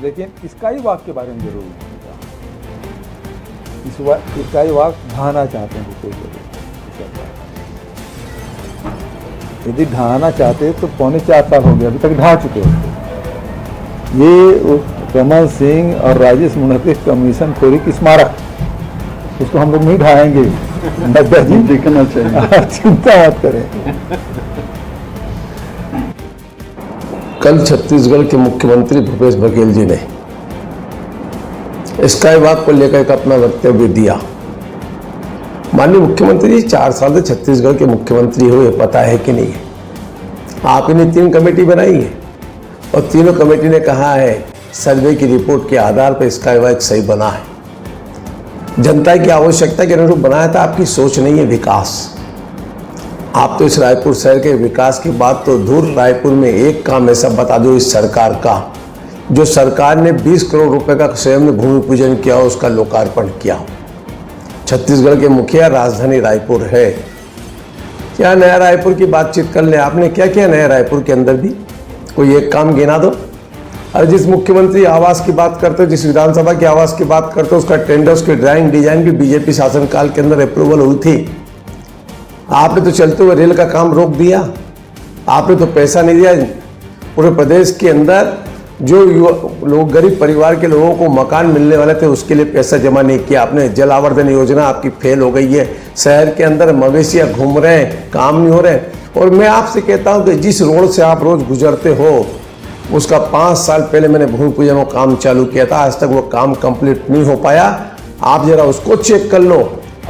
लेकिन sky walk के बारे में जरूर होगा। स्काई वॉक ढहाना चाहते हैं भूपेश बघेल सरकार। यदि ढहाना चाहते तो 4.25 साल हो गए, अभी तक ढहा चुके होते। ये कमल सिंह और राजेश मुणत कमीशन खोरी की स्मारक, उसको हम लोग नहीं ढहाएंगे। नड्डा जी देखना चाहिए, चिंता मत करें। कल छत्तीसगढ़ के मुख्यमंत्री भूपेश बघेल जी ने स्काई वॉक को लेकर एक अपना वक्तव्य दिया। माननीय मुख्यमंत्री जी 4 साल से छत्तीसगढ़ के मुख्यमंत्री हुए, पता है कि नहीं है? आपने 3 कमेटी बनाई है और तीनों कमेटी ने कहा है सर्वे की रिपोर्ट के आधार पर स्काई वॉक सही बना है। जनता की आवश्यकता के अनुरूप बनाया था, आपकी सोच नहीं है विकास। आप तो इस रायपुर शहर के विकास की बात तो दूर, रायपुर में एक काम ऐसा बता दो इस सरकार का, जो सरकार ने 20 करोड़ रुपए का स्वयं में भूमि पूजन किया, उसका लोकार्पण किया। छत्तीसगढ़ के मुखिया राजधानी रायपुर है, क्या नया रायपुर की बातचीत कर ले। आपने क्या किया नया रायपुर के अंदर भी? कोई एक काम गिना दो। और जिस मुख्यमंत्री आवास की बात करते हो, जिस विधानसभा की आवास की बात करते हो, उसका टेंडर्स की ड्राइंग डिजाइन भी बीजेपी शासनकाल के अंदर अप्रूवल हुई थी। आपने तो चलते हुए रेल का काम रोक दिया, आपने तो पैसा नहीं दिया। पूरे प्रदेश के अंदर जो लोग गरीब परिवार के लोगों को मकान मिलने वाले थे, उसके लिए पैसा जमा नहीं किया आपने। जल आवर्धन योजना आपकी फेल हो गई है। शहर के अंदर मवेशियाँ घूम रहे हैं, काम नहीं हो रहे। और मैं आपसे कहता हूँ कि जिस रोड से आप रोज गुजरते हो, उसका 5 साल पहले मैंने भूमि पूजन का काम चालू किया था, आज तक वो काम कंप्लीट नहीं हो पाया। आप जरा उसको चेक कर लो।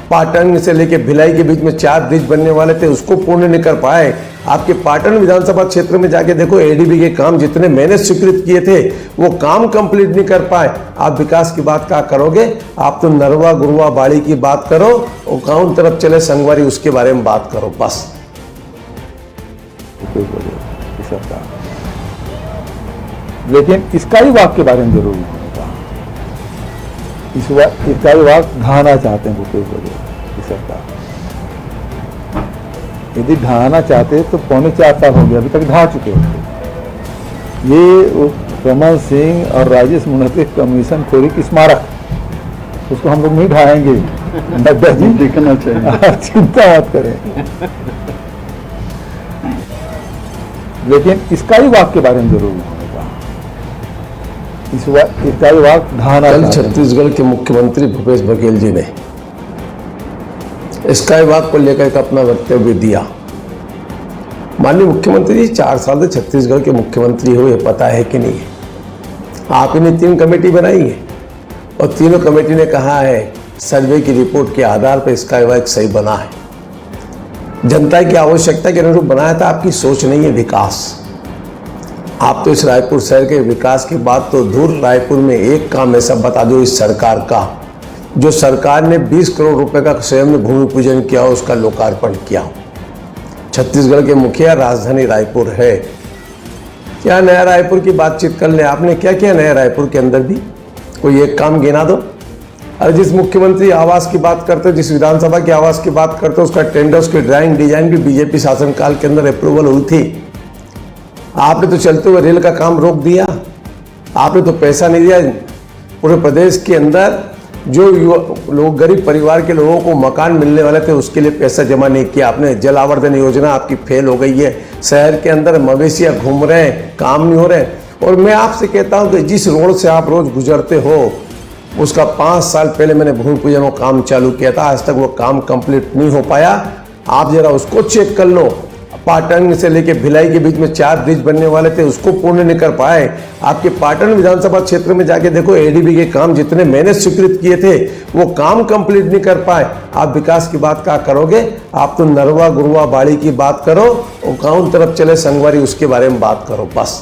पाटन से लेके भिलाई के बीच में 4 ब्रिज बनने वाले थे, उसको पूर्ण नहीं कर पाए। आपके पाटन विधानसभा क्षेत्र में जाके देखो, एडीबी के काम जितने मैंने स्वीकृत किए थे वो काम कंप्लीट नहीं कर पाए। आप विकास की बात क्या करोगे? आप तो नरवा गुरुआ बाड़ी की बात करो और कौन तरफ चले संगवारी, उसके बारे में बात करो बस। लेकिन स्काई वॉक के बारे में जरूर होगा। स्काई वॉक ढहाना चाहते हैं भूपेश बघेल सरकार। यदि ढहाना चाहते तो 4.25 साल हो गए, अभी तक ढहा चुके होते। ये कमल सिंह और राजेश मुणत कमीशन खोरी की स्मारक, उसको हम लोग नहीं ढहाएंगे। नड्डा जी देखना चाहिए, चिंता मत करें। लेकिन स्काई वॉक के बारे में जरूर होगा। स्काई वॉक ढहाना। कल छत्तीसगढ़ के मुख्यमंत्री भूपेश बघेल जी ने स्काई वॉक को लेकर एक अपना वक्तव्य दिया। माननीय मुख्यमंत्री जी 4 साल से छत्तीसगढ़ के मुख्यमंत्री हुए, पता है कि नहीं है? आपने 3 कमेटी बनाई है और तीनों कमेटी ने कहा है सर्वे की रिपोर्ट के आधार पर स्काई वॉक सही बना है। जनता की आवश्यकता के अनुरूप बनाया था, आपकी सोच नहीं है विकास। आप तो इस रायपुर शहर के विकास की बात तो दूर, रायपुर में एक काम ऐसा बता दो इस सरकार का, जो सरकार ने 20 करोड़ रुपए का स्वयं में भूमि पूजन किया, उसका लोकार्पण किया। छत्तीसगढ़ के मुखिया राजधानी रायपुर है, क्या नया रायपुर की बातचीत कर ले। आपने क्या किया नया रायपुर के अंदर भी? कोई एक काम गिना दो। और जिस मुख्यमंत्री आवास की बात करते हो, जिस विधानसभा की आवास की बात करते हो, उसका टेंडर्स की ड्राइंग डिजाइन भी बीजेपी शासनकाल के अंदर अप्रूवल हुई थी। आपने तो चलते हुए रेल का काम रोक दिया, आपने तो पैसा नहीं दिया। पूरे प्रदेश के अंदर जो लोग गरीब परिवार के लोगों को मकान मिलने वाले थे, उसके लिए पैसा जमा नहीं किया आपने। जल आवर्धन योजना आपकी फेल हो गई है। शहर के अंदर मवेशियाँ घूम रहे हैं, काम नहीं हो रहे। और मैं आपसे कहता हूँ कि जिस रोड से आप रोज गुजरते हो, उसका 5 साल पहले मैंने भूमि पूजन का काम चालू किया था, आज तक वो काम कंप्लीट नहीं हो पाया। आप जरा उसको चेक कर लो। पाटन से लेके भिलाई के बीच में 4 ब्रिज बनने वाले थे, उसको पूर्ण नहीं कर पाए। आपके पाटन विधानसभा क्षेत्र में जाके देखो, एडीबी के काम जितने मैंने स्वीकृत किए थे वो काम कंप्लीट नहीं कर पाए। आप विकास की बात क्या करोगे? आप तो नरवा गुरुआ बाड़ी की बात करो और कौन तरफ चले संगवारी, उसके बारे में बात करो बस।